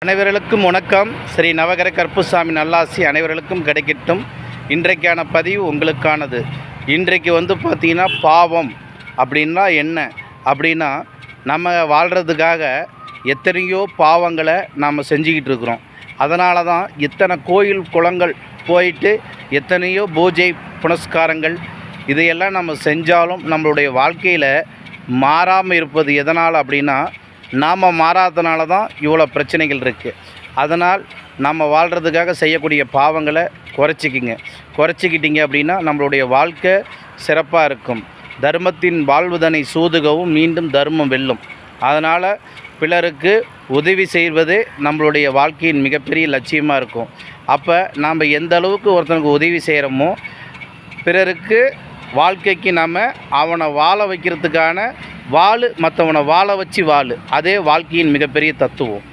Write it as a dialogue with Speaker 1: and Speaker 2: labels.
Speaker 1: அனைவர்களுக்கும் வணக்கம். ஸ்ரீ நவகிர கருப்புசாமி நல்லாசி அனைவர்களுக்கும் கிடைக்கட்டும். இன்றைக்கான பதிவு உங்களுக்கானது. இன்றைக்கு பார்த்திங்கன்னா பாவம் அப்படின்னா என்ன அப்படின்னா, நம்ம வாழ்கிறதுக்காக எத்தனையோ பாவங்களை நாம் செஞ்சுக்கிட்டு இருக்கிறோம். அதனால தான் இத்தனை கோயில் குளங்கள் போயிட்டு எத்தனையோ பூஜை புனஸ்காரங்கள் இதையெல்லாம் நம்ம செஞ்சாலும் நம்மளுடைய வாழ்க்கையில் மாறாமல் இருப்பது எதனால் அப்படின்னா, நாம் மாறாதனால தான் இவ்வளோ பிரச்சனைகள் இருக்குது. அதனால் நம்ம வாழ்கிறதுக்காக செய்யக்கூடிய பாவங்களை குறைச்சிக்கிட்டீங்க அப்படின்னா நம்மளுடைய வாழ்க்கை சிறப்பாக இருக்கும். தர்மத்தின் வாழ்வுதனை சூதுகவும் மீண்டும் தர்மம் வெல்லும். அதனால் பிறருக்கு உதவி செய்வதே நம்மளுடைய வாழ்க்கையின் மிகப்பெரிய லட்சியமாக இருக்கும். அப்போ நாம் எந்த அளவுக்கு ஒருத்தனுக்கு உதவி செய்கிறோமோ, பிறருக்கு வாழ்க்கைக்கு நம்ம அவனை வாழ வைக்கிறதுக்கான மற்றவனை வாழ வச்சு அதே வாழ்க்கையின் மிகப்பெரிய தத்துவம்.